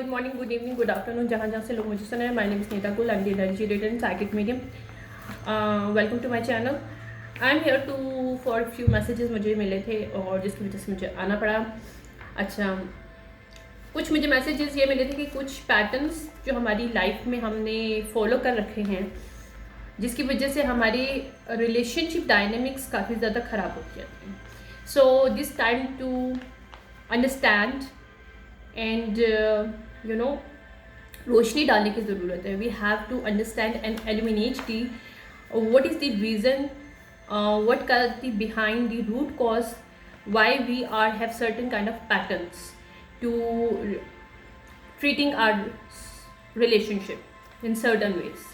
Good morning, good evening, good afternoon, जहाँ जहाँ से लोग मुझे सुन रहे हैं। My name is Neeta Gul, I am the energy reader and psychic medium. Welcome to my channel. I am here to for few messages मुझे मिले थे और जिसकी वजह से मुझे आना पड़ा। अच्छा, कुछ मुझे मैसेजेस ये मिले थे कि कुछ पैटर्न्स जो हमारी लाइफ में हमने फॉलो कर रखे हैं, जिसकी वजह से हमारी रिलेशनशिप डायनेमिक्स काफ़ी ज़्यादा ख़राब होती जाती हैं। So this time to understand and रोशनी डालने की ज़रूरत है। We have to understand and eliminate the what is the reason, what का the behind the root cause why we are have certain kind of patterns to treating our relationship in certain ways.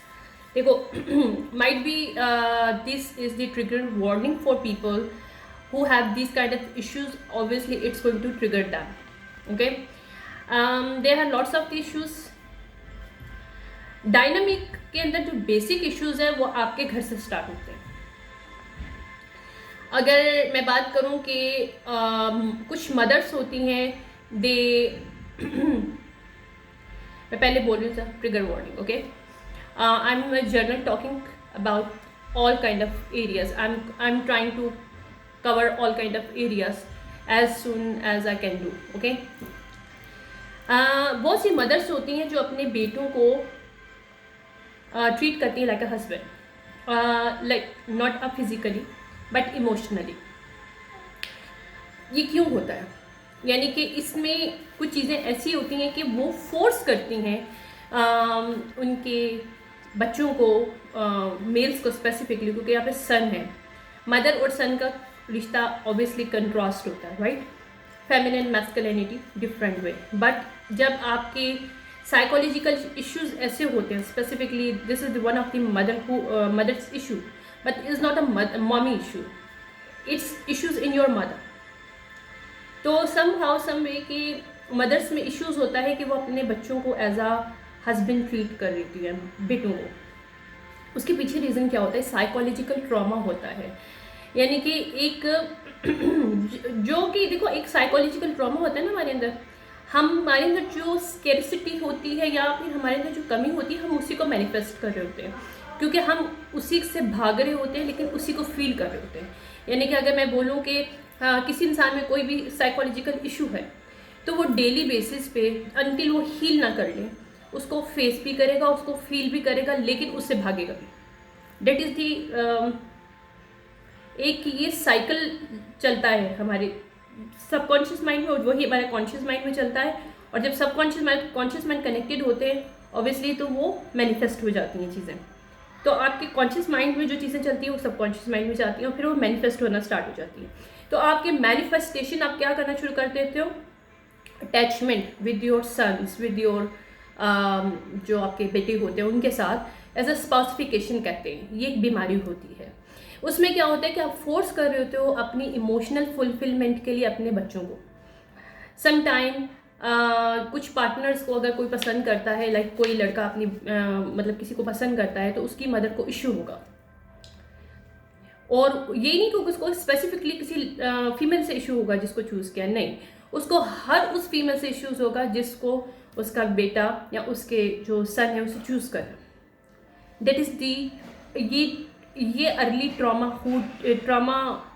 देखो, might be this is the trigger warning for people who have these kind of issues. Obviously it's going to trigger them, okay. There are lots of issues. Dynamic के अंदर जो basic issues है वो आपके घर से start होते हैं। अगर मैं बात करूं कि कुछ मदर्स होती हैं, दे मैं पहले बोल रही हूँ sir, trigger warning, okay. I'm a journal talking about all kind of areas. I'm trying to cover all kind of areas as soon as I can do. Okay. बहुत सी मदर्स होती हैं जो अपने बेटों को ट्रीट करती हैं like a husband, like not a physically but emotionally. ये क्यों होता है? यानी कि इसमें कुछ चीज़ें ऐसी होती हैं कि वो फोर्स करती हैं उनके बच्चों को, मेल्स को स्पेसिफिकली, क्योंकि यहाँ पे सन है, मदर और सन का रिश्ता ऑब्वियसली कंट्रास्ट होता है, right. Feminine masculinity different way. But जब आपके साइकोलॉजिकल इश्यूज ऐसे होते हैं, specifically this is one of the mothers issue, but is not a mommy issue, it's issues in your mother. तो सम हाउ सम वे कि mother's में issues होता है कि वो अपने बच्चों को एज अ हस्बैंड ट्रीट कर रही है, बेटों को। उसके पीछे रीज़न क्या होता है? साइकोलॉजिकल ट्रॉमा होता है। यानी कि एक जो कि देखो, एक साइकोलॉजिकल ट्रॉमा होता है ना हमारे अंदर जो स्केर्सिटी होती है या फिर हमारे अंदर जो कमी होती है, हम उसी को मैनिफेस्ट कर रहे होते हैं, क्योंकि हम उसी से भाग रहे होते हैं लेकिन उसी को फील कर रहे होते हैं। यानी कि अगर मैं बोलूँ कि किसी इंसान में कोई भी साइकोलॉजिकल इशू है, तो वो डेली बेसिस पे अनटिल वो हील ना कर ले, उसको फेस भी करेगा, उसको फील भी करेगा, लेकिन उससे भागेगा भी। डेट इज़ दी एक ये साइकिल चलता है हमारे सबकॉन्शियस माइंड में, वही हमारे कॉन्शियस माइंड में चलता है। और जब कॉन्शियस माइंड कनेक्टेड होते हैं ऑब्वियसली, तो वो मैनिफेस्ट हो जाती हैं चीज़ें। तो आपके कॉन्शियस माइंड में जो चीज़ें चलती हैं वो सबकॉन्शियस माइंड में जाती हैं और फिर वो मैनिफेस्ट होना स्टार्ट हो जाती है। तो आपके मैनिफेस्टेशन आप क्या करना शुरू कर देते हो? Attachment with your sons, with your जो आपके बेटे होते हैं उनके साथ एज अ स्पासिफिकेशन कहते हैं। ये एक बीमारी होती है। उसमें क्या होता है कि आप फोर्स कर रहे होते हो अपनी इमोशनल फुलफिलमेंट के लिए अपने बच्चों को। समटाइम कुछ पार्टनर्स को अगर कोई पसंद करता है, लाइक कोई लड़का अपनी मतलब किसी को पसंद करता है, तो उसकी मदर को इश्यू होगा। और ये नहीं कि उसको स्पेसिफिकली किसी फीमेल से इश्यू होगा जिसको चूज़ किया, नहीं, उसको हर उस फीमेल से इश्यूज होगा जिसको उसका बेटा या उसके जो सन है उसे चूज़ कर। डेट इज़ दी ये अर्ली ट्रॉमा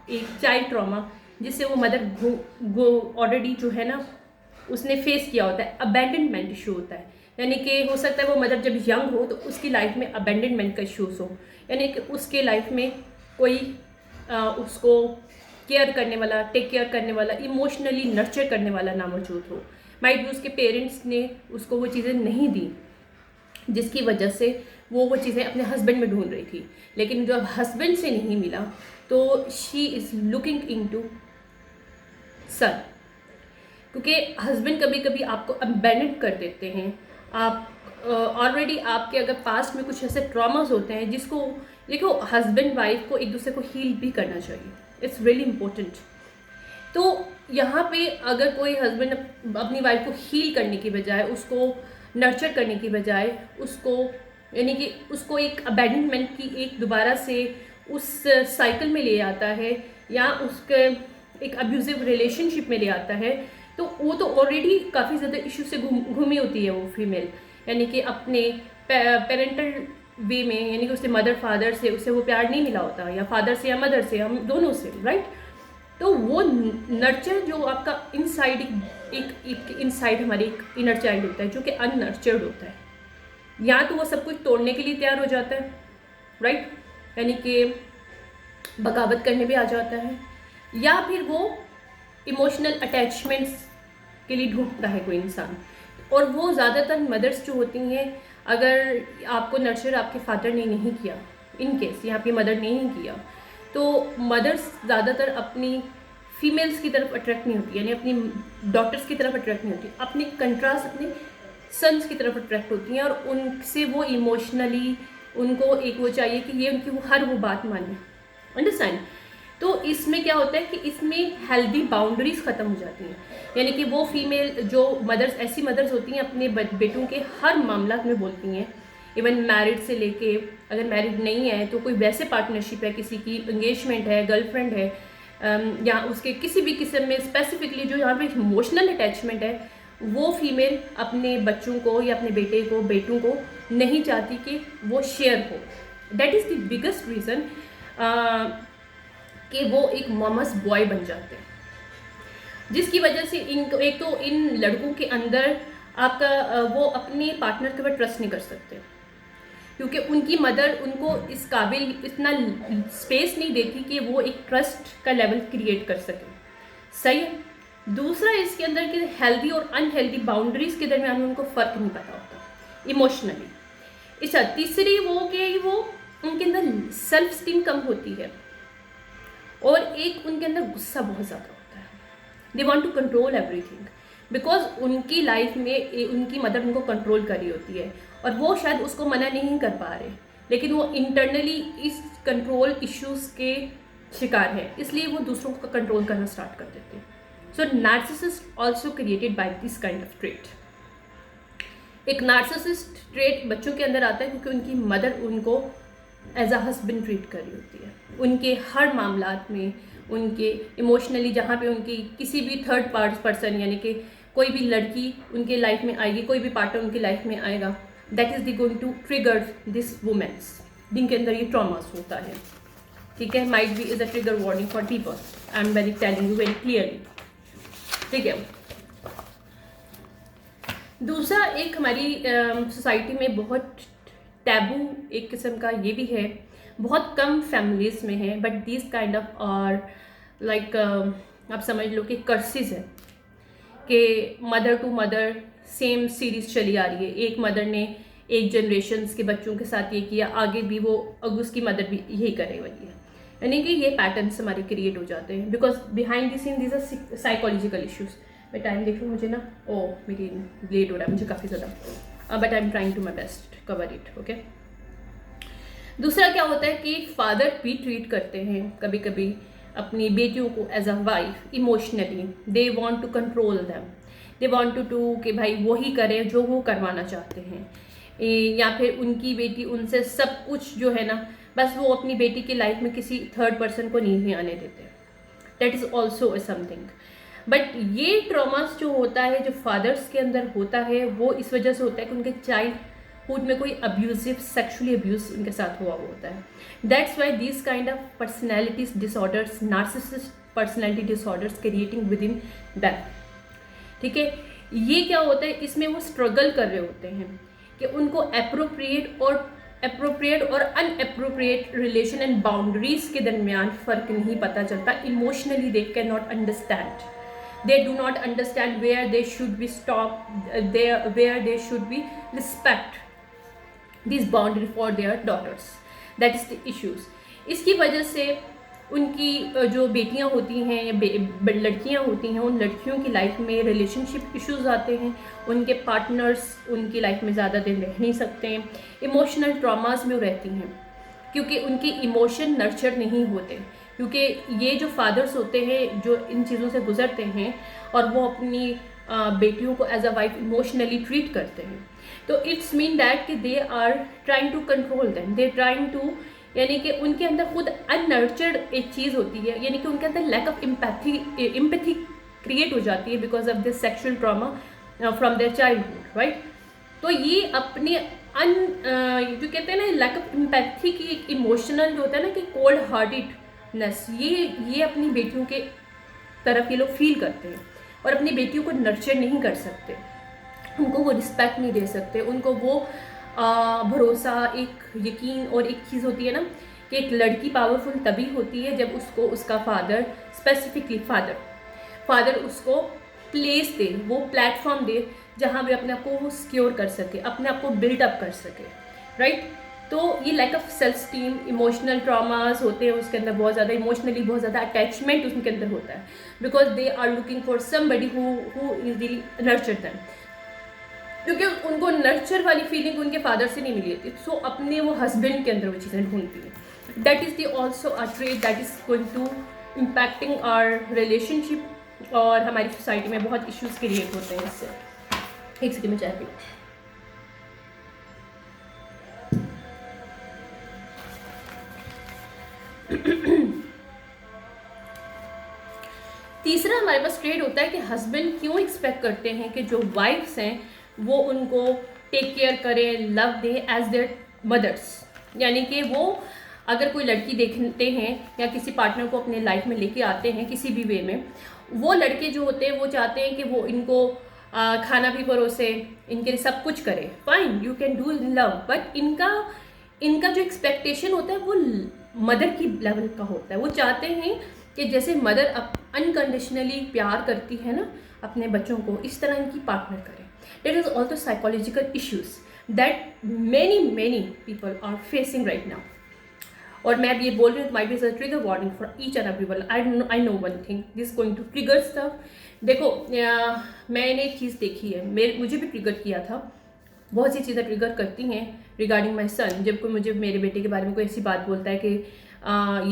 एक चाइल्ड ट्रॉमा जिससे वो मदर ऑलरेडी जो है ना उसने फेस किया होता है। अबैंडनमेंट इशू होता है, यानी कि हो सकता है वो मदर जब यंग हो तो उसकी लाइफ में अबैंडनमेंट का इश्यूज हो, यानी कि उसके लाइफ में कोई उसको केयर करने वाला, टेक केयर करने वाला, इमोशनली नर्चर करने वाला ना मौजूद हो। माइट भी उसके पेरेंट्स ने उसको वो चीज़ें नहीं दी, जिसकी वजह से वो चीज़ें अपने हस्बैंड में ढूंढ रही थी। लेकिन जब हस्बैंड से नहीं मिला तो शी इज़ लुकिंग इनटू सन, क्योंकि हस्बैंड कभी कभी आपको अबैंडन कर देते हैं। आप ऑलरेडी आपके अगर पास्ट में कुछ ऐसे ट्रॉमास होते हैं जिसको, देखो, हस्बैंड वाइफ को एक दूसरे को हील भी करना चाहिए, इट्स रियली इम्पोर्टेंट। तो यहाँ पे अगर कोई हस्बैंड अपनी वाइफ को हील करने की बजाय, उसको नर्चर करने की बजाय, उसको यानी कि उसको एक अबैंडनमेंट की एक दोबारा से उस साइकिल में ले आता है या उसके एक अब्यूजिव रिलेशनशिप में ले आता है, तो तो वो तो ऑलरेडी काफ़ी ज़्यादा इशू से घूमी होती है वो फीमेल, यानी कि अपने पेरेंटल वे में, यानी कि उससे मदर फादर से उसे वो प्यार नहीं मिला होता, या फादर से या मदर से, हम दोनों से, राइट। तो वो नर्चर जो आपका इनसाइड एक इनसाइड हमारी एक इनर चाइल्ड होता है जो कि अननर्चर्ड होता है, या तो वो सब कुछ तोड़ने के लिए तैयार हो जाता है, राइट, यानी कि बगावत करने भी आ जाता है, या फिर वो इमोशनल अटैचमेंट्स के लिए ढूंढता है कोई इंसान। और वो ज़्यादातर मदर्स जो होती हैं, अगर आपको नर्चर आपके फादर ने नहीं किया, इन केस या आपकी मदर ने नहीं किया, तो मदर्स ज़्यादातर अपनी फीमेल्स की तरफ अट्रैक्ट नहीं होती, यानी अपनी डॉटर्स की तरफ अट्रैक्ट नहीं होती, अपने कंट्रास्ट अपने सन्स की तरफ अट्रैक्ट होती हैं, और उनसे वो इमोशनली उनको एक वो चाहिए कि ये उनकी हर वो बात माने, अंडरस्टैंड। तो इसमें क्या होता है कि इसमें हेल्दी बाउंड्रीज ख़त्म हो जाती हैं, यानी कि वो फीमेल जो मदर्स, ऐसी मदर्स होती हैं अपने बेटों के हर मामला में बोलती हैं, इवन मैरिड से लेके, अगर मैरिड नहीं है तो कोई वैसे पार्टनरशिप है, किसी की एंगेजमेंट है, गर्लफ्रेंड है, या उसके किसी भी किस्म में स्पेसिफिकली जो यहाँ पे इमोशनल अटैचमेंट है, वो फीमेल अपने बच्चों को या अपने बेटे को, बेटों को नहीं चाहती कि वो शेयर हो। That is the biggest reason कि वो एक ममस बॉय बन जाते हैं, जिसकी वजह से इनको, एक तो इन लड़कों के अंदर आपका वो अपने पार्टनर के ऊपर ट्रस्ट नहीं कर सकते, क्योंकि उनकी मदर उनको इस काबिल इतना स्पेस नहीं देती कि वो एक ट्रस्ट का लेवल क्रिएट कर सके, सही है। दूसरा इसके अंदर कि हेल्दी और अनहेल्दी बाउंड्रीज के दरमियान उनको फ़र्क नहीं पता होता इमोशनली। अच्छा, तीसरी वो कि वो उनके अंदर सेल्फ स्टीम कम होती है, और एक उनके अंदर गुस्सा बहुत ज़्यादा होता है। They want to control everything, because उनकी लाइफ में उनकी मदर उनको कंट्रोल कर रही होती है, और वो शायद उसको मना नहीं कर पा रहे, लेकिन वो इंटरनली इस कंट्रोल इश्यूज के शिकार है, इसलिए वो दूसरों को कंट्रोल करना स्टार्ट कर देते हैं। So narcissist also created by this kind of trait. एक नार्सिसिस्ट ट्रेट बच्चों के अंदर आता है क्योंकि उनकी मदर उनको एज अ हस्बैंड ट्रीट कर रही होती है, उनके हर मामलात में, उनके इमोशनली, जहाँ पे उनकी किसी भी थर्ड पर्सन, यानी कि कोई भी लड़की उनके लाइफ में आएगी, कोई भी पार्टनर उनकी लाइफ में आएगा, that is the going to trigger this womens, जिनके अंदर ये ट्रॉमास होता है, ठीक है। Might be is a trigger warning for people, I am very telling you very clearly, ठीक है। दूसरा एक हमारी सोसाइटी में बहुत टैबू एक किस्म का ये भी है, बहुत कम फैमिलीज़ में है, बट दिस काइंड ऑफ और लाइक आप समझ लो कि कर्सेस है कि mother to mother same series चली आ रही है, एक मदर ने एक जनरेशन्स के बच्चों के साथ ये किया, आगे भी वो उसकी मदर भी यही करे वाली है, यानी कि ये पैटर्न्स हमारे क्रिएट हो जाते हैं, because behind the scene these are psychological issues. मैं टाइम देख लूँ, मुझे ना मेरी लेट हो रहा है मुझे काफ़ी ज़्यादा, but I am trying to my best cover it, okay. दूसरा क्या होता है कि फादर भी ट्रीट करते हैं कभी कभी अपनी बेटियों को as a wife emotionally, they want to control them, they want to do कि भाई वही करें जो वो करवाना चाहते हैं, या फिर उनकी बेटी उनसे सब कुछ जो है ना, बस वो अपनी बेटी की लाइफ में किसी थर्ड पर्सन को नहीं आने देते। That is also something. But ये ट्रॉमास जो होता है, जो फादर्स के अंदर होता है, वो इस वजह से होता है कि उनके चाइल्डहुड में कोई अब्यूजिव सेक्सुअली अब्यूज उनके साथ हुआ होता है। That's why this kind of personalities disorders, narcissist personality disorders creating with in that, ठीक है। ये क्या होता है, इसमें वो स्ट्रगल कर रहे होते हैं कि उनको अप्रोप्रिएट और अनअप्रोप्रिएट रिलेशन एंड बाउंड्रीज के दरमियान फ़र्क नहीं पता चलता। Emotionally they can not understand, they do not understand where they should be stop, where they should be respect this boundary for their daughters, that is the issues। इसकी वजह से उनकी जो बेटियां होती हैं या लड़कियां होती हैं, उन लड़कियों की लाइफ में रिलेशनशिप इश्यूज आते हैं, उनके पार्टनर्स उनकी लाइफ में ज़्यादा दिन रह नहीं सकते हैं, इमोशनल ट्रॉमास में रहती हैं क्योंकि उनके इमोशन नर्चर नहीं होते, क्योंकि ये जो फादर्स होते हैं जो इन चीज़ों से गुजरते हैं और वो अपनी बेटियों को as a wife emotionally treat करते हैं, तो इट्स मीन दैट कि they are trying to control them, they trying to, यानी कि उनके अंदर खुद अननर्चर्ड एक चीज़ होती है, यानी कि उनके अंदर लैक ऑफ एम्पैथी क्रिएट हो जाती है because of this sexual trauma from their childhood, right. तो ये अपने जो कहते हैं ना लैक ऑफ एम्पैथी की, एक इमोशनल जो होता है ना कि कोल्ड हार्टेडनेस, ये अपनी बेटियों के तरफ ये लोग फील करते हैं और अपनी बेटियों को नर्चर नहीं कर सकते, उनको वो रिस्पेक्ट नहीं दे सकते, उनको वो भरोसा, एक यकीन। और एक चीज़ होती है ना कि एक लड़की पावरफुल तभी होती है जब उसको उसका फादर, स्पेसिफिकली फादर उसको प्लेस दे, वो प्लेटफॉर्म दे जहाँ वे अपने आप को सिक्योर कर सके, अपने आप को बिल्डअप कर सके, राइट। तो ये lack of self esteem, emotional traumas होते हैं उसके अंदर, बहुत ज़्यादा इमोशनली बहुत ज़्यादा अटैचमेंट उनके अंदर होता है because they are looking for somebody who easily nurture them, क्योंकि उनको नर्चर वाली फीलिंग उनके फादर से नहीं मिली थी, सो अपने वो हस्बैंड के अंदर वो चीज़ें ढूंढती हैं। That is the also a trait that is going to impacting our relationship, और हमारी सोसाइटी में बहुत इश्यूज़ क्रिएट होते हैं इससे। एक सेकंड में चाय पी। तीसरा हमारे पास ट्रेड होता है कि हस्बैंड क्यों एक्सपेक्ट करते हैं कि जो वाइफ्स हैं वो उनको टेक केयर करें, love they as their mothers. यानी कि वो अगर कोई लड़की देखते हैं या किसी पार्टनर को अपने लाइफ में लेके आते हैं किसी भी वे में, वो लड़के जो होते हैं वो चाहते हैं कि वो इनको खाना भी परोसे, इनके लिए सब कुछ करे। Fine, you can do in love, but इनका जो एक्सपेक्टेशन होता है वो मदर की लेवल का होता है। वो चाहते हैं कि जैसे मदर अनकंडीशनली प्यार करती है ना अपने बच्चों को, इस तरह इनकी पार्टनर करे। That is also psychological issues that many people are facing right now. और मैं अब ये बोल रही हूँ, might be a trigger warning for each and everyone. I know one thing, this going to trigger stuff. देखो मैंने एक चीज़ देखी है, मुझे भी ट्रिगर किया था, बहुत सी चीज़ें ट्रिगर करती हैं रिगार्डिंग माई सन। जब कोई मुझे मेरे बेटे के बारे में कोई ऐसी बात बोलता है कि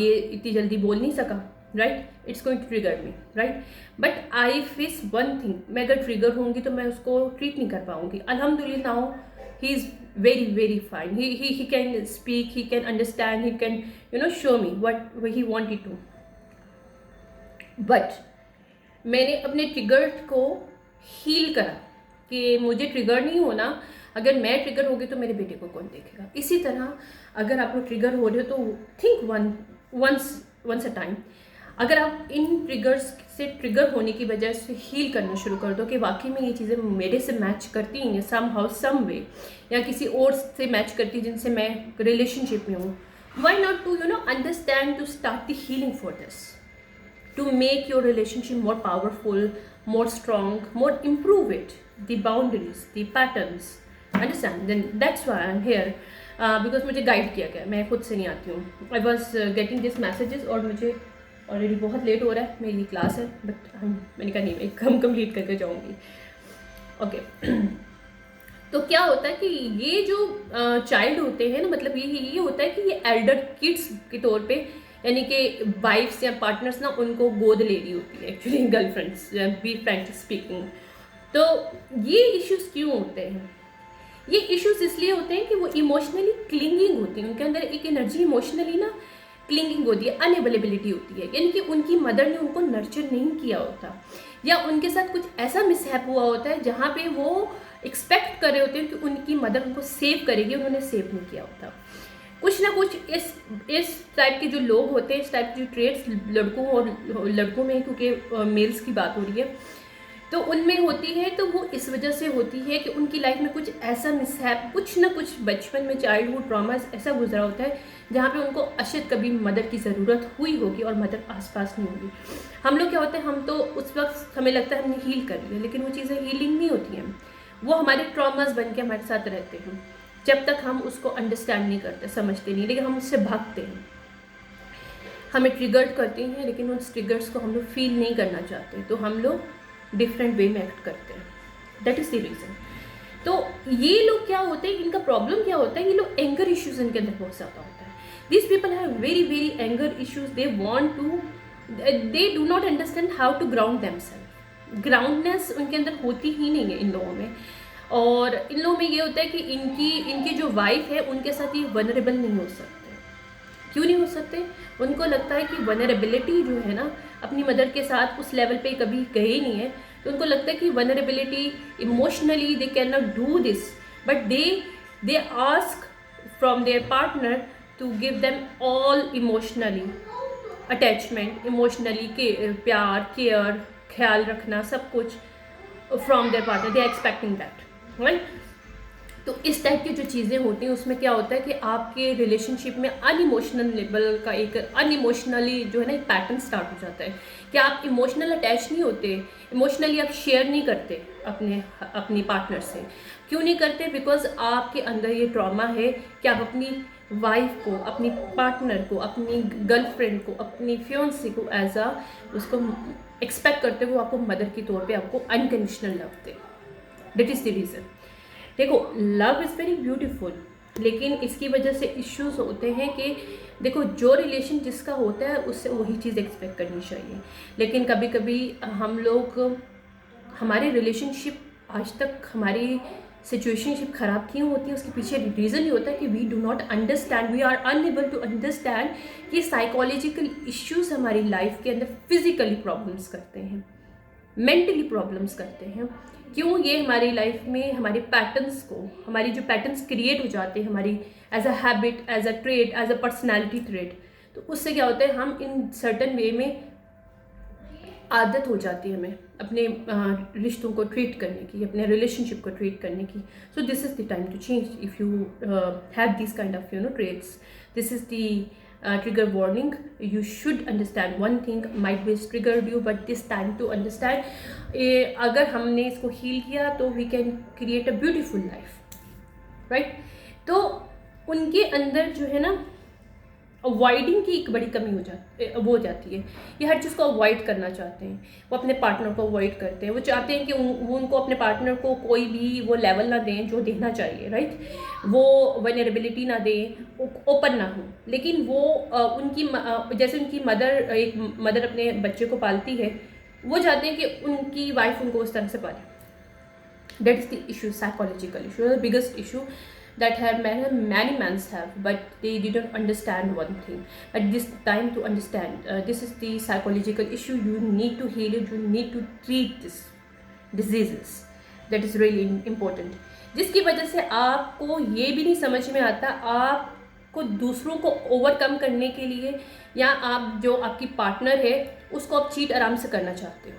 ये इतनी जल्दी बोल नहीं सका, right, it's going to trigger me, right. But I face one thing, मैं अगर ट्रिगर होंगी तो मैं उसको ट्रीट नहीं कर पाऊंगी। अल्हम्दुलिल्लाह now he is very fine, he can speak, he can understand, he can show me what he wanted to, but मैंने अपने ट्रिगर को हील करा कि मुझे ट्रिगर नहीं होना। अगर मैं ट्रिगर हो गई तो मेरे बेटे को कौन देखेगा। इसी तरह अगर आप लोग ट्रिगर हो रहे हो तो थिंक वंस अ टाइम, अगर आप इन ट्रिगर्स से ट्रिगर होने की वजह से हील करना शुरू कर दो कि वाकई में ये चीज़ें मेरे से मैच करती हैं सम हाउ सम वे, या किसी और से मैच करती है जिनसे मैं रिलेशनशिप में हूँ, why not to understand to start the healing for this, to make your relationship more powerful, more strong, more improve it, the boundaries, the patterns, understand. Then that's why I am here, because मुझे guide किया गया, मैं खुद से नहीं आती हूँ। I was getting this messages और मुझे ऑलरेडी बहुत लेट हो रहा है, मेरी क्लास है, बट मैंने कहा नहीं मैं कम कंप्लीट करके जाऊँगी। ओके तो क्या होता है कि ये जो चाइल्ड होते हैं ना, मतलब ये होता है कि ये एल्डर किड्स के तौर पे, यानी कि वाइफ्स या पार्टनर्स ना उनको गोद ले रही होती है, actually girlfriends, be frankly speaking. तो ये इश्यूज़ क्यों होते हैं? ये इश्यूज़ इसलिए होते हैं कि वो इमोशनली क्लिंगिंग होती है, उनके अंदर एक एनर्जी इमोशनली ना क्लिंगिंग होती है, अनअवेलेबिलिटी होती है, यानी कि उनकी मदर ने उनको नर्चर नहीं किया होता, या उनके साथ कुछ ऐसा मिसहैप हुआ होता है जहाँ पे वो एक्सपेक्ट कर रहे होते हैं कि उनकी मदर उनको सेव करेगी, उन्होंने सेव नहीं किया होता। कुछ ना कुछ इस टाइप के जो लोग होते हैं, इस टाइप की जो ट्रेड्स लड़कों में, क्योंकि मेल्स की बात हो रही है, तो उनमें होती है, तो वो इस वजह से होती है कि उनकी लाइफ में कुछ ऐसा मिसहैप, कुछ ना कुछ बचपन में चाइल्डहुड ट्रॉमा ऐसा गुजरा होता है जहाँ पे उनको अशद कभी मदर की ज़रूरत हुई होगी और मदर आसपास नहीं होगी। हम लोग क्या होते हैं, हम तो उस वक्त हमें लगता है हमने हील कर लिया, लेकिन वो चीज़ें हीलिंग नहीं होती हैं, वो हमारे ट्रॉमास बन के हमारे साथ रहते हैं जब तक हम उसको अंडरस्टैंड नहीं करते, समझते नहीं, लेकिन हम उससे भागते हैं, हमें ट्रिगर्ड करते हैं, लेकिन उन ट्रिगर्स को हम लोग फील नहीं करना चाहते, तो हम लोग डिफरेंट वे में एक्ट करते हैं। That is the reason. तो ये लोग क्या होते हैं, इनका प्रॉब्लम क्या होता है, ये लोग एंगर इश्यूज इनके अंदर बहुत ज़्यादा होता है। This people have very anger issues, they do not understand how to ground themselves. Groundness उनके अंदर होती ही नहीं है इन लोगों में, और इन लोगों में ये होता है कि इनकी जो वाइफ है उनके साथ ये वनरेबल नहीं हो सकते, क्यों नहीं हो सकते? उनको लगता है कि वनरेबिलिटी जो है ना, अपनी मदर के साथ उस लेवल पे कभी गए ही नहीं है, तो उनको लगता है कि vulnerability emotionally they can not do this, but they ask from their partner to give them all emotionally attachment, emotionally के प्यार, केयर, ख्याल रखना, सब कुछ from their partner, they are expecting that, right? तो इस टाइप की जो चीज़ें होती हैं उसमें क्या होता है कि आपके रिलेशनशिप में अनइमोशनल लेवल का एक अनइमोशनली जो है ना एक पैटर्न स्टार्ट हो जाता है कि आप इमोशनल अटैच नहीं होते, इमोशनली आप शेयर नहीं करते अपनी पार्टनर से। क्यों नहीं करते? बिकॉज आपके अंदर ये ट्रॉमा है कि आप अपनी वाइफ को, अपनी पार्टनर को, अपनी गर्लफ्रेंड को, अपनी फियोंसी को एज अ उसको एक्सपेक्ट करते हो, आपको मदर के तौर पे आपको unconditional love they. That is the reason. देखो, लव इज़ वेरी ब्यूटीफुल, लेकिन इसकी वजह से इश्यूज होते हैं कि देखो, जो रिलेशन जिसका होता है उससे वही चीज़ एक्सपेक्ट करनी चाहिए। लेकिन कभी कभी हम लोग, हमारे रिलेशनशिप आज तक, हमारी सिचुएशनशिप ख़राब क्यों होती है, उसके पीछे रीज़न ये होता है कि we do not understand, we are unable to understand कि साइकोलॉजिकल इश्यूज हमारी लाइफ के अंदर फिजिकली प्रॉब्लम्स करते हैं, मेंटली प्रॉब्लम्स करते हैं। क्यों? ये हमारी लाइफ में हमारे पैटर्न्स को, हमारी जो पैटर्न्स क्रिएट हो जाते हैं हमारी as a habit, as a trade, as a personality trade, तो उससे क्या होता है, हम इन सर्टन वे में आदत हो जाती है हमें अपने रिश्तों को ट्रीट करने की, अपने रिलेशनशिप को ट्रीट करने की। So this is the time to change if you have this kind of trades. This is the trigger warning. You should understand one thing might be triggered you, but this time to understand, अगर हमने इसको heal किया तो we can create a beautiful life, right? तो उनके अंदर जो है ना अवॉइडिंग की एक बड़ी कमी हो जाती है। ये हर चीज़ को अवॉइड करना चाहते हैं, वो अपने पार्टनर को अवॉइड करते हैं। वो चाहते हैं कि वो उनको अपने पार्टनर को कोई भी वो लेवल ना दें जो देना चाहिए, राइट? वो वनरेबिलिटी ना दें, ओपन ना हो। लेकिन वो जैसे उनकी मदर, एक मदर अपने बच्चे को पालती है, वो चाहते हैं कि उनकी वाइफ उनको उस तरह से पाले। That is the issue, psychological issue, the biggest issue that have many men have, but they didn't understand one thing. At this time to understand, this is the psychological issue. You need to heal it. You need to treat this diseases. That is really important. जिसकी वजह से आपको ये भी नहीं समझ में आता, आपको दूसरों को ओवरकम करने के लिए, या आप जो आपकी पार्टनर है उसको आप चीट आराम से करना चाहते हो,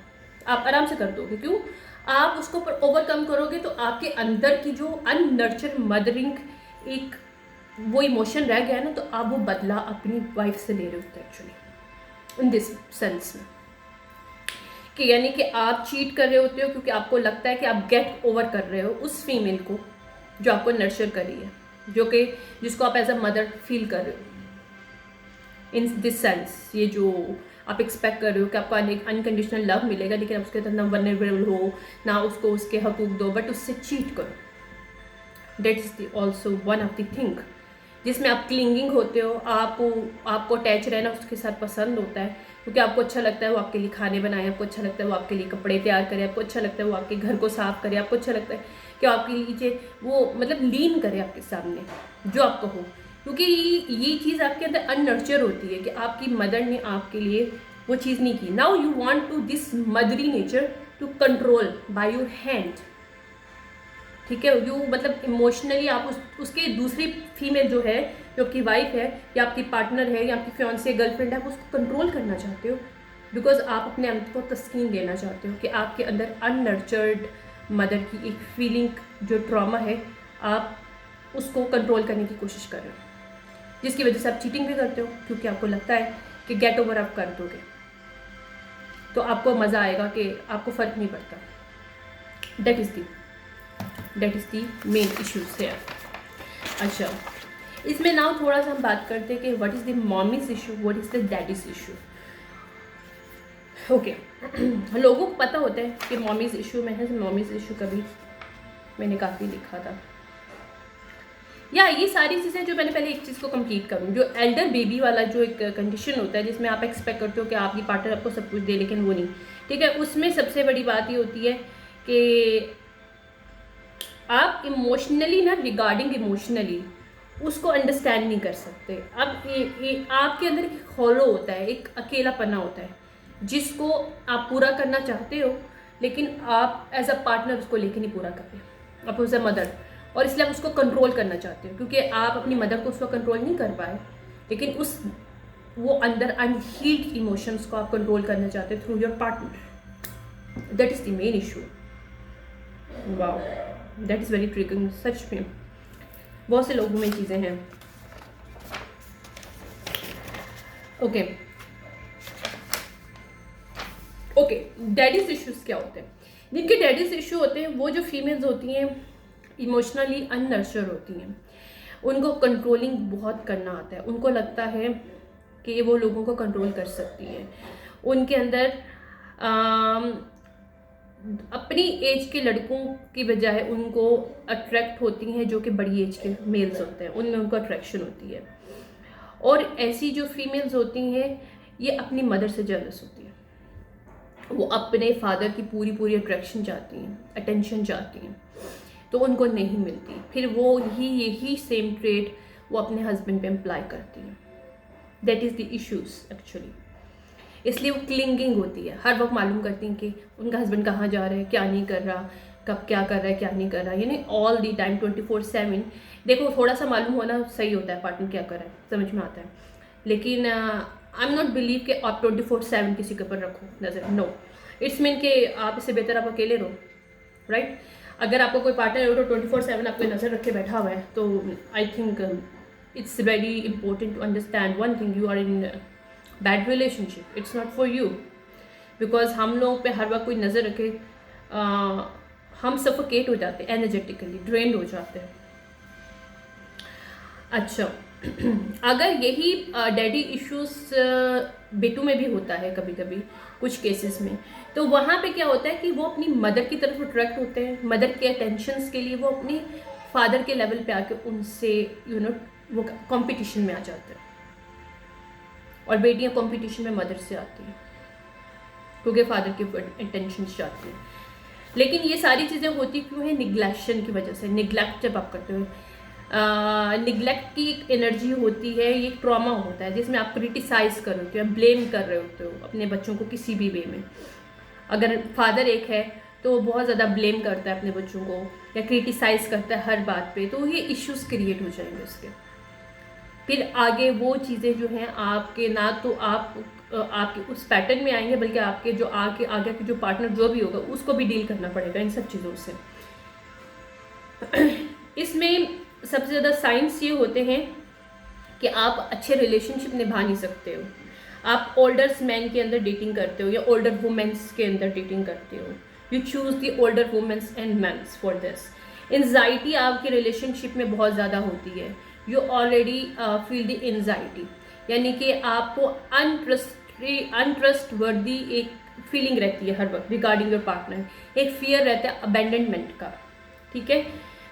आप आराम से कर दोगे। क्यों? आप उसको ओवरकम करोगे तो आपके अंदर की जो अननर्चर मदरिंग एक वो इमोशन रह गया है ना, तो आप वो बदला अपनी वाइफ से ले रहे होते एक्चुअली, इन दिस सेंस में कि यानी कि आप चीट कर रहे होते हो क्योंकि आपको लगता है कि आप गेट ओवर कर रहे हो उस फीमेल को जो आपको नर्चर कर रही है, जिसको आप एज अ मदर फील कर रहे हो। इन दिस सेंस, ये जो आप एक्सपेक्ट कर रहे हो कि आपको अनकंडीशनल लव मिलेगा, लेकिन आप उसके अंदर ना वनरेबल हो, ना उसको उसके हकूक दो, बट उससे चीट करो। That is also one of the thing जिसमें आप क्लिंगिंग होते हो। आपको अटैच रहना उसके साथ पसंद होता है क्योंकि आपको अच्छा लगता है वो आपके लिए खाने बनाए, आपको अच्छा लगता है वो आपके लिए कपड़े तैयार करे, आपको अच्छा लगता है वो आपके घर को साफ करे, आपको अच्छा लगता है कि आपके लिए वो मतलब लीन करे आपके सामने जो आपको हो, क्योंकि ये चीज़ आपके अंदर अननर्चर होती है कि आपकी मदर ने आपके लिए वो चीज़ नहीं की। Now you want to this motherly nature to control by your hand, ठीक है? यू मतलब इमोशनली आप उसके दूसरी फीमेल जो है, जो आपकी वाइफ है या आपकी पार्टनर है या आपकी फियांसे गर्लफ्रेंड है, आप उसको कंट्रोल करना चाहते हो बिकॉज आप अपने अंदर को तस्कीन देना चाहते हो कि आपके अंदर अननर्चर्ड मदर की एक फीलिंग जो ट्रॉमा है, आप उसको कंट्रोल करने की कोशिश कर रहे हो, जिसकी वजह से आप चीटिंग भी करते हो क्योंकि आपको लगता है कि गेट ओवर आप कर दोगे तो आपको मज़ा आएगा, कि आपको फ़र्क नहीं पड़ता। That is the main issues है। अच्छा, इसमें नाउ थोड़ा सा हम बात करते हैं कि what is the mommies issue, what is the daddies issue. Okay, लोगों को पता होता है कि मॉमीज इशू में है, मॉमीज इशू कभी मैंने काफ़ी लिखा था, या ये सारी चीज़ें जो मैंने पहले एक चीज़ को कंप्लीट करूँ, जो एल्डर बेबी वाला जो एक कंडीशन होता है जिसमें आप एक्सपेक्ट करते हो कि आपकी पार्टनर आपको सब कुछ दे, लेकिन वो नहीं, ठीक है? उसमें सबसे बड़ी बात ये होती है कि आप इमोशनली ना, रिगार्डिंग इमोशनली उसको अंडरस्टैंड नहीं कर सकते। अब आपके अंदर एक हॉलो होता है, एक अकेलापना होता है जिसको आप पूरा करना चाहते हो, लेकिन आप एज अ पार्टनर उसको लेके नहीं पूरा कर रहे, आप एज अ मदर, और इसलिए आप उसको कंट्रोल करना चाहते हो क्योंकि आप अपनी मदर को उसको कंट्रोल नहीं कर पाए, लेकिन वो अंदर अनहील्ड इमोशंस को आप कंट्रोल करना चाहते हो through your partner. That is the main issue. Wow, that is very triggering सच में। बहुत से लोगों में चीज़ें हैं। ओके, डैडीज इश्यूज क्या होते हैं? जिनके डैडीज इशू होते हैं वो जो फीमेल्स होती हैं इमोशनली अननर्चर होती हैं, उनको कंट्रोलिंग बहुत करना आता है। उनको लगता है कि वो लोगों को कंट्रोल कर सकती हैं। उनके अंदर अपनी एज के लड़कों की बजाय उनको अट्रैक्ट होती हैं जो कि बड़ी एज के मेल्स होते हैं, उनमें उनको अट्रैक्शन होती है। और ऐसी जो फीमेल्स होती हैं ये अपनी मदर से जेलस होती है, वो अपने फादर की पूरी अट्रैक्शन चाहती हैं, अटेंशन चाहती हैं, तो उनको नहीं मिलती। फिर वो यही सेम ट्रेट वो अपने हस्बैंड पे अप्लाई करती हैं। That is the issues actually. इसलिए वो क्लिंगिंग होती है, हर वक्त मालूम करती हैं कि उनका हस्बैंड कहाँ जा रहा है, क्या नहीं कर रहा, कब क्या कर रहा है, क्या नहीं कर रहा, यानी ऑल दी टाइम 24/7। देखो थोड़ा सा मालूम होना सही होता है, पार्टनर क्या कर रहा है समझ में आता है, लेकिन आई एम नॉट बिलीव कि आप 24/7 किसी के ऊपर रखो नज़र। नो, इट्स मीन कि आप इससे बेहतर आप अकेले रहो, राइट? अगर आपको कोई पार्टनर हो तो 24/7 आपको नज़र रख के बैठा हुआ है, तो I think it's very important to understand one thing, you are in bad relationship, it's not for you. Because हम लोग पे हर वक्त कोई नज़र रखे, हम सफोकेट हो जाते हैं, एनर्जेटिकली ड्रेन्ड हो जाते हैं। अच्छा, अगर यही डैडी इश्यूज बेटों में भी होता है कभी कभी कुछ केसेस में, तो वहाँ पे क्या होता है कि वो अपनी मदर की तरफ अट्रैक्ट होते हैं, मदर के अटेंशंस के लिए वो अपने फादर के लेवल पे आके उनसे वो कंपटीशन में आ जाते हैं। और बेटियां कंपटीशन में मदर से आती हैं क्योंकि फादर की अटेंशन चाहती हैं। लेकिन ये सारी चीज़ें होती क्यों है? निग्लेक्शन की वजह से। निग्लेक्ट जब आप करते हो, निग्लेक्ट की एक एनर्जी होती है, ये एक ट्रॉमा होता है जिसमें आप क्रिटिसाइज कर रहे हो, ब्लेम कर रहे होते हो अपने बच्चों को किसी भी वे में। अगर फादर एक है तो वो बहुत ज़्यादा ब्लेम करता है अपने बच्चों को या क्रिटिसाइज करता है हर बात पे, तो ये इश्यूज क्रिएट हो जाएंगे उसके। फिर आगे वो चीज़ें जो हैं आपके, ना तो आपके उस पैटर्न में आएंगे, बल्कि आपके जो आगे के जो पार्टनर जो भी होगा उसको भी डील करना पड़ेगा इन सब चीज़ों से। इसमें सबसे ज़्यादा साइंस ये होते हैं कि आप अच्छे रिलेशनशिप निभा नहीं सकते हो, आप ओल्डर मैन के अंदर डेटिंग करते हो या ओल्डर वुमेन्स के अंदर डेटिंग करते हो। You choose the older womens and mens for this. Anxiety आपके रिलेशनशिप में बहुत ज़्यादा होती है, you already feel the anxiety, यानी कि आपको अनट्रस्टवर्दी एक फीलिंग रहती है हर वक्त रिगार्डिंग योर पार्टनर, एक फियर रहता है अबैंडनमेंट का, ठीक है?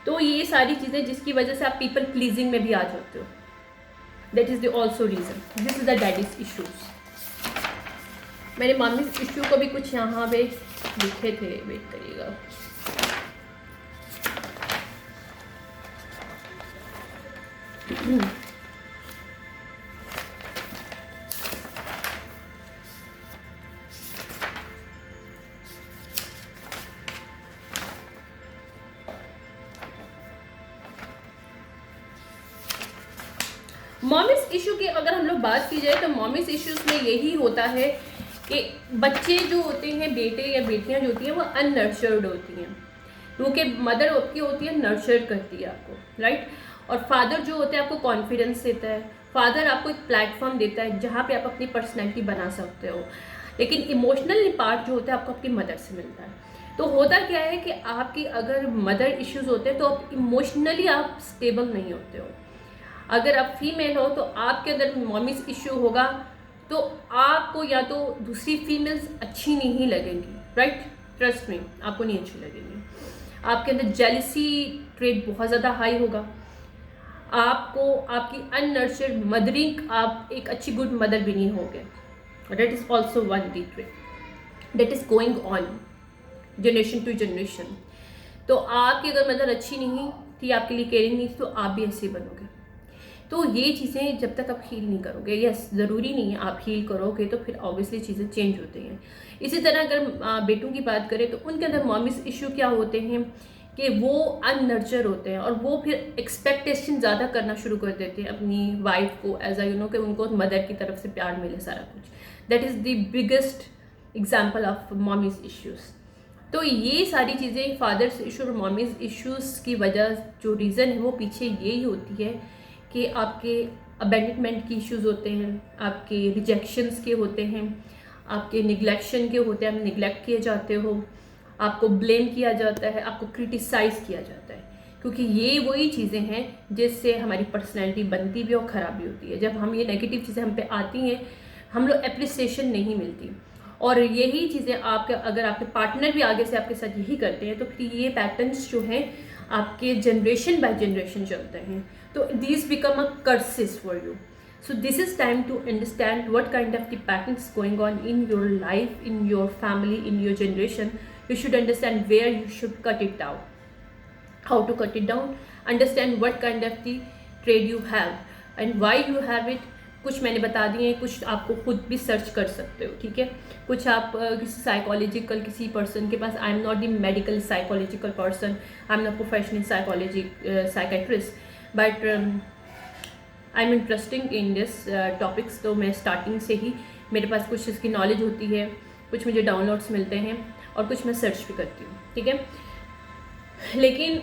तो ये सारी चीज़ें जिसकी वजह से आप पीपल प्लीजिंग में भी आ जाते हो, that is the also reason. This is the daddies issues. मेरे मम्मीज इश्यू को भी कुछ यहाँ पे लिखे थे, वेट करिएगा। मॉमिस इशू की अगर हम लोग बात की जाए तो मॉमिस इश्यूज में यही होता है कि बच्चे जो होते हैं, बेटे या बेटियां जो होती हैं, वो अननर्चर्ड होती हैं, क्योंकि मदर आपकी होती है नर्चर करती है आपको, राइट? और फादर जो होता है आपको कॉन्फिडेंस देता है, फादर आपको एक प्लेटफॉर्म देता है जहाँ पे आप अपनी पर्सनैलिटी बना सकते हो। लेकिन इमोशनल पार्ट जो होता है आपको आपकी मदर से मिलता है। तो होता क्या है कि आपकी अगर मदर इश्यूज होते हैं तो आप इमोशनली आप स्टेबल नहीं होते हो। अगर आप फीमेल हो तो आपके अंदर मॉमीज इश्यू होगा तो आपको या तो दूसरी फीमेल्स अच्छी नहीं लगेंगी, राइट? ट्रस्ट में आपको नहीं अच्छी लगेंगी। आपके अंदर जेलसी ट्रेट बहुत ज़्यादा हाई होगा, आपको आपकी अननर्चर्ड मदरिंग, आप एक अच्छी गुड मदर भी नहीं होगे। That is also one the trait that is going on generation to generation. तो आपकी अगर मदर अच्छी नहीं थी, आपके लिए केयरिंग नहीं थी, तो आप भी ऐसे ही बनोगे। तो ये चीज़ें जब तक आप हील नहीं करोगे, यस ज़रूरी नहीं है आप हील करोगे तो फिर ऑब्वियसली चीज़ें चेंज होती हैं। इसी तरह अगर बेटों की बात करें तो उनके अंदर मॉमीज इशू क्या होते हैं कि वो अननर्चर होते हैं और वो फिर एक्सपेक्टेशन ज़्यादा करना शुरू कर देते हैं अपनी वाइफ को एज अ कि उनको मदर की तरफ से प्यार मिले सारा कुछ। That is the biggest example of mommies issues. तो ये सारी चीज़ें फादर्स इशू और मॉमीज इश्यूज़ की वजह जो रीज़न है वो पीछे यही होती है कि आपके अबैंडनमेंट की इश्यूज़ होते हैं, आपके रिजेक्शंस के होते हैं, आपके निगलेक्शन के होते हैं, आप निगलेक्ट किए जाते हो, आपको ब्लेम किया जाता है, आपको क्रिटिसाइज़ किया जाता है, क्योंकि ये वही चीज़ें हैं जिससे हमारी पर्सनैलिटी बनती भी और ख़राब भी होती है। जब हम ये नेगेटिव चीज़ें हम पे आती हैं, हम लोग एप्रिसिएशन नहीं मिलती, और यही चीज़ें आपके अगर आपके पार्टनर भी आगे से आपके साथ यही करते हैं तो फिर ये पैटर्न्स जो हैं आपके जनरेशन बाय जनरेशन चलते हैं। तो this become a curses for you. So this is time to understand what kind of the patterns going on in your life, in your family, in your generation. You should understand where you should cut it down, how to cut it down, understand what kind of the trade you have and why you have it. कुछ मैंने बता दिए हैं, कुछ आपको खुद भी search कर सकते हो, ठीक है। कुछ आप किसी साइकोलॉजिकल किसी पर्सन के पास, I am not the medical psychological person, I am not professional psychiatrist, but I am interesting in this topics. तो मैं स्टार्टिंग से ही मेरे पास कुछ इसकी नॉलेज होती है, कुछ मुझे डाउनलोड्स मिलते हैं और कुछ मैं सर्च भी करती हूँ, ठीक है। लेकिन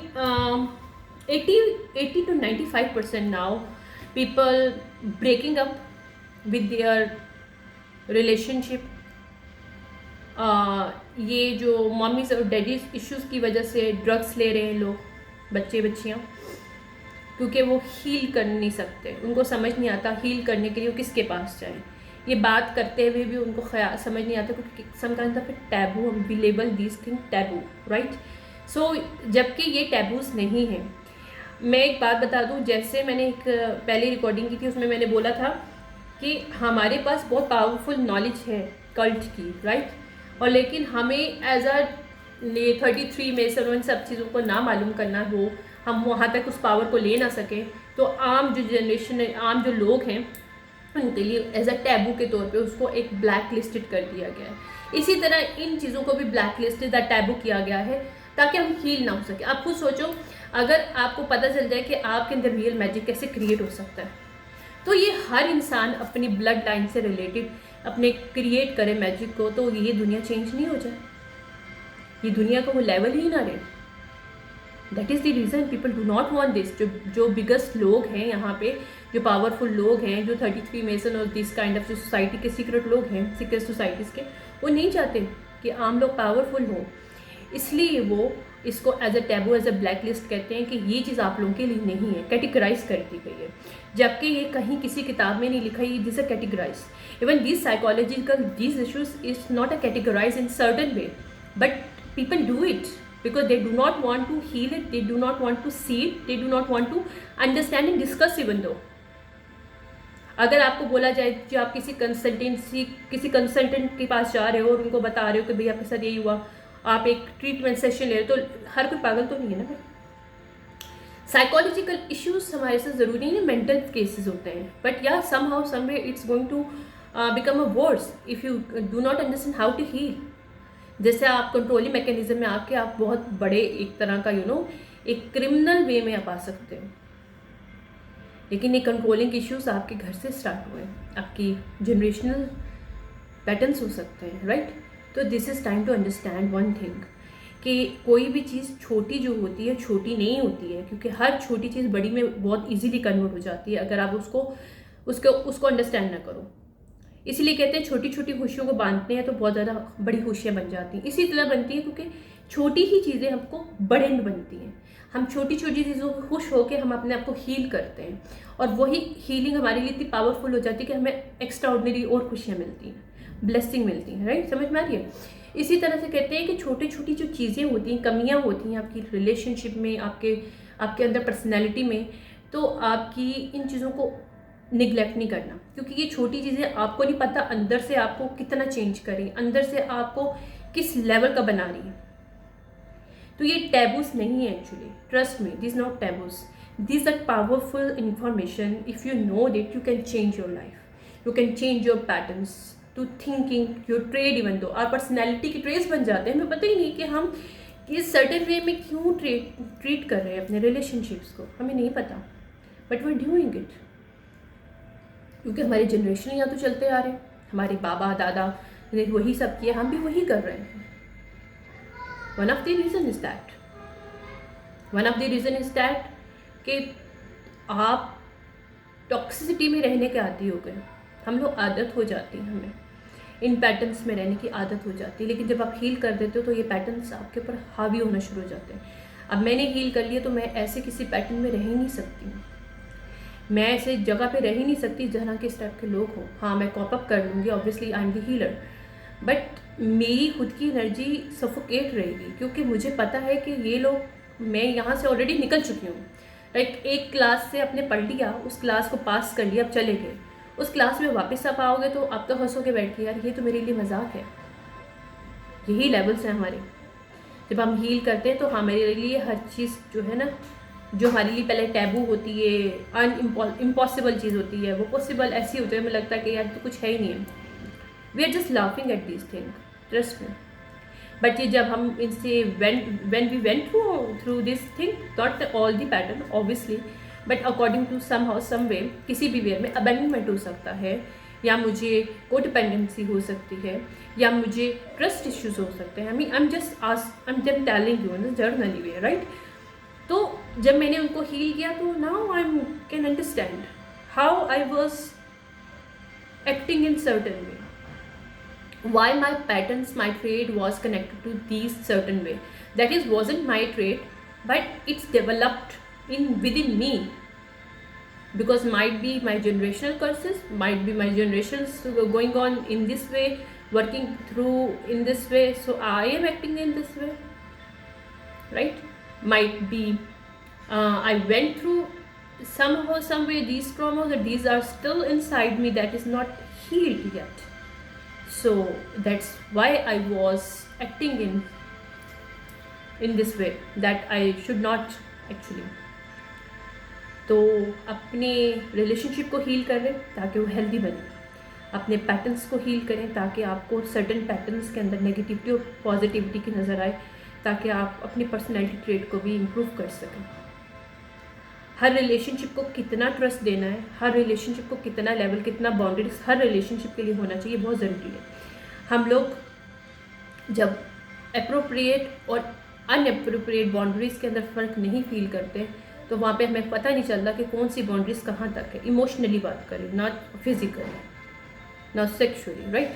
80 to 95% now people breaking up with their relationship, ये जो मम्मीज और डैडीज इश्यूज़ की वजह से ड्रग्स ले रहे हैं लोग, बच्चे बच्चियाँ, क्योंकि वो हील कर नहीं सकते, उनको समझ नहीं आता हील करने के लिए वो किसके पास जाएं। ये बात करते हुए भी उनको समझ नहीं आता, क्योंकि सम काइंड ऑफ टैबू, हम we label this thing taboo, right. So जबकि ये टैबूज नहीं है। मैं एक बात बता दूं, जैसे मैंने एक पहले रिकॉर्डिंग की थी उसमें मैंने बोला था कि हमारे पास बहुत पावरफुल नॉलेज है कल्ट की, राइट, और लेकिन हमें एज अ 33 में से उन सब चीज़ों को ना मालूम करना हो, हम वहाँ तक उस पावर को ले ना सकें, तो आम जो जनरेशन है, आम जो लोग हैं, उनके लिए एज अ टैबू के तौर पे उसको एक ब्लैक लिस्टेड कर दिया गया है। इसी तरह इन चीज़ों को भी ब्लैक लिस्टेड टैबू किया गया है ताकि हम हील ना हो सके। आप खुद सोचो, अगर आपको पता चल जाए कि आपके अंदर रियल मैजिक कैसे क्रिएट हो सकता है, तो ये हर इंसान अपनी ब्लड लाइन से रिलेटेड अपने क्रिएट करे मैजिक को, तो ये दुनिया चेंज नहीं हो जाए, ये दुनिया का वो लेवल ही ना रहे। That is the reason people do not want this. जो बिगेस्ट लोग हैं यहाँ पे, जो पावरफुल लोग हैं, जो 33 मेसन और दिस काइंड ऑफ जो सोसाइटी के सीक्रेट लोग हैं, सीक्रेट सोसाइटीज़ के, वो नहीं चाहते कि आम लोग पावरफुल हो, इसलिए वो इसको as a taboo, as a black list कहते हैं कि ये चीज़ आप लोगों के लिए नहीं है, कैटेगराइज कर दी गई है, जबकि ये कहीं किसी किताब में नहीं लिखा है this a categorize. Even this psychological this issues is not a categorize in certain way, but people do it because they do not want to heal it, they do not want to see it, they do not want to understand and discuss even though. अगर आपको बोला जाए कि आप किसी consultant के पास जा रहे हो और उनको बता रहे हो कि भाई आपके साथ यही हुआ, आप एक ट्रीटमेंट सेशन ले रहे हो, तो हर कोई पागल तो नहीं है ना भाई। साइकोलॉजिकल इश्यूज हमारे साथ ज़रूरी नहीं है मेंटल केसेस होते हैं, बट या somehow someway it's going to become a worse if you do not understand how to heal. जैसे आप कंट्रोलिंग मैकेनिज्म में आके आप बहुत बड़े एक तरह का एक क्रिमिनल वे में आप आ सकते हो, लेकिन ये कंट्रोलिंग इश्यूज आपके घर से स्टार्ट हुए, आपकी जनरेशनल पैटर्न्स हो सकते हैं, राइट। तो this is time to understand one thing कि कोई भी चीज़ छोटी जो होती है छोटी नहीं होती है, क्योंकि हर छोटी चीज़ बड़ी में बहुत ईजीली कन्वर्ट हो जाती है अगर आप उसको अंडरस्टैंड ना करो। इसीलिए कहते हैं छोटी छोटी खुशियों को बांधते हैं तो बहुत ज़्यादा बड़ी खुशियाँ बन जाती हैं। इसी तरह बनती हैं क्योंकि छोटी ही चीज़ें हमको बड़े में बनती हैं। हम छोटी छोटी चीज़ों को खुश होकर हम अपने आप को हील करते हैं, और वही हीलिंग हमारे लिए इतनी पावरफुल हो जाती है कि हमें एक्स्ट्रा ऑर्डिनरी और खुशियाँ मिलती हैं, ब्लेसिंग मिलती हैं, राइट। समझ में आ रही है। इसी तरह से कहते हैं कि छोटी छोटी जो चीज़ें होती हैं, कमियाँ होती हैं आपकी रिलेशनशिप में, आपके अंदर पर्सनैलिटी में, तो आपकी इन चीज़ों को निगलेक्ट नहीं करना, क्योंकि ये छोटी चीज़ें आपको नहीं पता अंदर से आपको कितना चेंज करें, अंदर से आपको किस लेवल का बना रही है। तो ये टैबूज नहीं है actually, trust me, this not taboos. These are powerful information. If you know that, you can change your life. You can change your patterns to thinking, your trade even though. Our personality के traits बन जाते हैं, हमें पता ही नहीं कि हम इस certain way में क्यों treat कर रहे हैं अपने relationships को, हमें नहीं पता, but we're doing it. क्योंकि हमारे जनरेशन यहाँ तो चलते आ रहे हैं, हमारे बाबा दादा ने वही सब किया, हम भी वही कर रहे हैं. One of the reason is that कि आप टॉक्सिसिटी में रहने के आदी हो गए. हम लोग आदत हो जाती है, हमें इन पैटर्न्स में रहने की आदत हो जाती है. लेकिन जब आप हील कर देते हो तो ये पैटर्न्स आपके ऊपर हावी होना शुरू हो जाते हैं. अब मैंने हील कर लिया तो मैं ऐसे किसी पैटर्न में रह ही नहीं सकती हूँ. मैं ऐसे जगह पे रह ही नहीं सकती जहाँ के इस टाइप के लोग हों. हाँ, मैं कॉप अप कर लूँगी, obviously I am the healer, but मेरी खुद की एनर्जी सफोकेट रहेगी क्योंकि मुझे पता है कि ये लोग, मैं यहाँ से ऑलरेडी निकल चुकी हूँ. लाइक एक क्लास से आपने पढ़ लिया, उस क्लास को पास कर लिया, अब चले गए. उस क्लास में वापस आप आओगे तो आप तो हंसोगे बैठ के, यार ये तो मेरे लिए मजाक है. यही लेवल्स हैं हमारे. जब हम हील करते हैं तो हमारे लिए हर चीज़ जो है ना, जो हमारे लिए पहले टैबू होती है, इम्पॉसिबल चीज़ होती है, वो पॉसिबल ऐसी होती है, हमें लगता है कि यार तो कुछ है ही नहीं है. We are just laughing at this thing, trust me. But ये जब हम इनसे when we went through this thing, not all the pattern obviously, but according to somehow some way, किसी भी वे में abandonment हो सकता है, या मुझे कोडिपेंडेंसी हो सकती है, या मुझे ट्रस्ट इश्यूज हो सकते हैं. I'm just telling you in the journal way, right? तो जब मैंने उनको हील किया तो now I can understand how I was acting in certain way. Why my patterns, my trait was connected to these certain way. That is wasn't my trait, but it's developed within me, because might be my generational curses, might be my generations going on in this way, working through in this way, so I am acting in this way, right? Might be I went through somehow some way these traumas, that these are still inside me, that is not healed yet. So that's why I was acting in this way that I should not actually. तो अपने relationship को heal करें ताकि वो healthy बने, अपने patterns को heal करें ताकि आपको सर्टेन पैटर्न्स के अंदर नेगेटिविटी और पॉजिटिविटी की नज़र आए, ताकि आप अपनी पर्सनैलिटी ट्रेट को भी इम्प्रूव कर सकें. हर रिलेशनशिप को कितना ट्रस्ट देना है, हर रिलेशनशिप को कितना लेवल, कितना बाउंड्रीज हर रिलेशनशिप के लिए होना चाहिए, बहुत ज़रूरी है. हम लोग जब अप्रोप्रिएट और अनअप्रोप्रिएट बाउंड्रीज़ के अंदर फ़र्क नहीं फील करते तो वहाँ पे हमें पता नहीं चलता कि कौन सी बाउंड्रीज़ कहाँ तक है. इमोशनली बात करें, not physically, not sexually, right?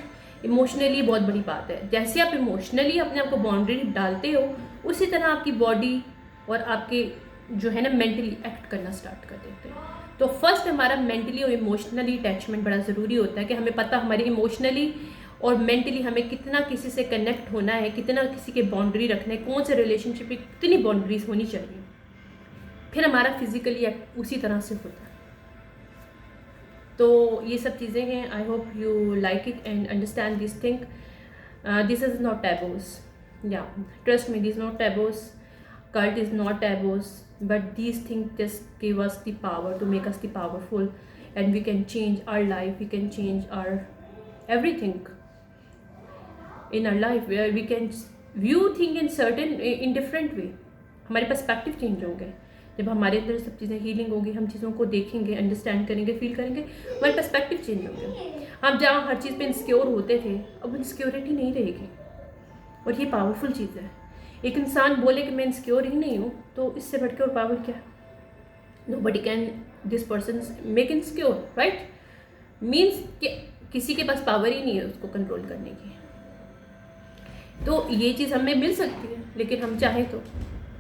Emotionally बहुत बड़ी बात है. जैसे आप इमोशनली अपने आप को बाउंड्री डालते हो, उसी तरह आपकी बॉडी और आपके जो है ना मेंटली एक्ट करना स्टार्ट कर देते हैं. तो फर्स्ट हमारा मेंटली और इमोशनली अटैचमेंट बड़ा ज़रूरी होता है कि हमें पता हमारे इमोशनली और मेंटली हमें कितना किसी से कनेक्ट होना है, कितना किसी के बाउंड्री रखना है, कौन से रिलेशनशिप में कितनी बाउंड्रीज होनी चाहिए. फिर हमारा फिजिकली एक्ट उसी तरह से होता है. तो ये सब चीज़ें हैं. I hope you like it and understand this thing. This is not taboos, या trust me, this not taboos. Cult is not taboos, but these things just give us the power to make us the powerful, and we can change our life, we can change our everything in our life, where we can view things in different way. हमारे perspective change होंगे जब हमारे अंदर सब चीज़ें healing होगी, हम चीज़ों को देखेंगे, अंडरस्टैंड करेंगे, फील करेंगे, हमारे पर्सपेक्टिव चेंज होंगे. हम जहाँ हर चीज़ पे इंसिक्योर होते थे, अब इंसिक्योरिटी नहीं रहेगी, और ये पावरफुल चीज़ है. एक इंसान बोले कि मैं इनसिक्योर ही नहीं हूँ, तो इससे बढ़ के और पावर क्या? Nobody can this person make insecure, right? Means कि किसी के पास पावर ही नहीं है उसको कंट्रोल करने की. तो ये चीज़ हमें मिल सकती है, लेकिन हम चाहें तो.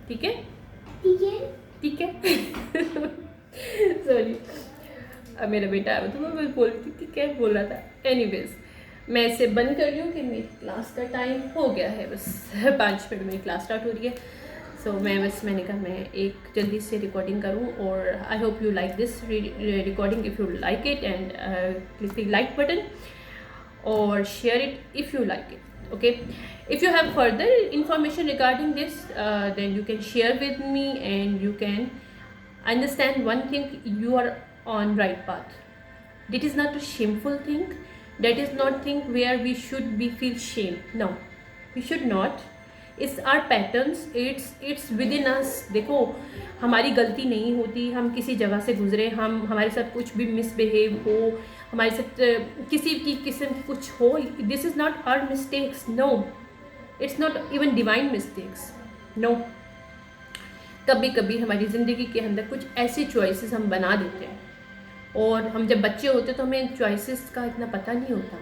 ठीक है, ठीक है. सॉरी, अब मेरा बेटा है तो मैं बोल रही थी, क्या बोल रहा था. एनीवेज, मैं इसे बंद कर रही हूँ कि मेरी क्लास का टाइम हो गया है. बस 5 मिनट मेरी क्लास स्टार्ट हो रही है. सो मैंने कहा मैं एक जल्दी से रिकॉर्डिंग करूँ. और I hope you like this recording. If you like it and click the like button और share it if you like it. Okay, if you have further information regarding this, then you can share with me, and you can Understand one thing, you are on right path. That is not a shameful thing. That is not thing where we should be feel shame. No, we should not. It's our patterns, it's within us. देखो, हमारी गलती नहीं होती, हम किसी जगह से गुजरे, हम हमारे साथ कुछ भी मिसबिहेव हो, हमारे साथ किसी की किस्म की कुछ हो, this is not our mistakes. No, it's not even divine mistakes. No, कभी कभी हमारी ज़िंदगी के अंदर कुछ ऐसी चॉइसेस हम बना देते हैं, और हम जब बच्चे होते तो हमें चॉइसेस का इतना पता नहीं होता,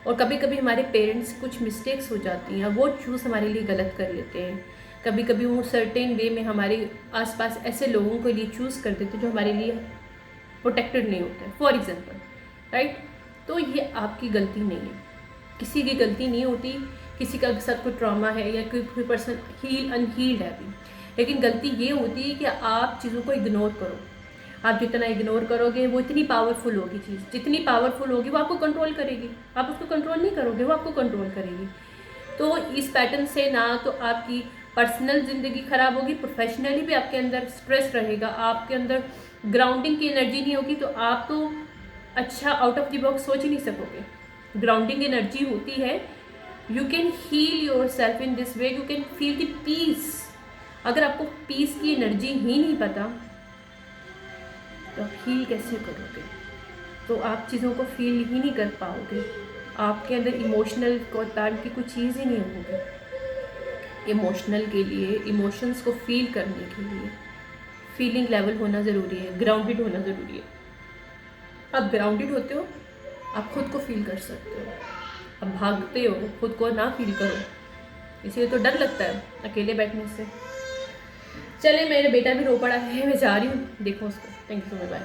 और कभी कभी हमारे पेरेंट्स कुछ मिस्टेक्स हो जाती हैं, वो चूज़ हमारे लिए गलत कर लेते हैं. कभी कभी वो सर्टेन वे में हमारे आसपास ऐसे लोगों के लिए चूज़ कर देते हैं जो हमारे लिए प्रोटेक्टेड नहीं होते हैं, फॉर एग्जांपल, राइट. तो ये आपकी गलती नहीं है, किसी की गलती नहीं होती. किसी का साथ कोई ट्रॉमा है या कोई पर्सन अनहील्ड है अभी, लेकिन गलती ये होती है कि आप चीज़ों को इग्नोर करो. आप जितना इग्नोर करोगे वो इतनी पावरफुल होगी चीज़, जितनी पावरफुल होगी वो आपको कंट्रोल करेगी. आप उसको कंट्रोल नहीं करोगे, वो आपको कंट्रोल करेगी. तो इस पैटर्न से ना तो आपकी पर्सनल ज़िंदगी ख़राब होगी, प्रोफेशनली भी आपके अंदर स्ट्रेस रहेगा, आपके अंदर ग्राउंडिंग की एनर्जी नहीं होगी, तो आप तो अच्छा आउट ऑफ द बॉक्स सोच ही नहीं सकोगे. ग्राउंडिंग एनर्जी होती है, you can heal your self in this way, you can feel the peace. अगर आपको पीस की एनर्जी ही नहीं पता तो आप हील कैसे करोगे? तो आप चीज़ों को फील ही नहीं कर पाओगे. आपके अंदर इमोशनल कौतान की कोई चीज़ ही नहीं होगी. इमोशनल के लिए, इमोशंस को फील करने के लिए फीलिंग लेवल होना ज़रूरी है, ग्राउंडेड होना ज़रूरी है. आप ग्राउंडेड होते हो, आप खुद को फील कर सकते हो. अब भागते हो, खुद को ना फील करो, इसलिए तो डर लगता है अकेले बैठने से. चले, मेरा बेटा भी रो पड़ा है, मैं जा रही हूँ, देखो उसको. Thank you so much, bye.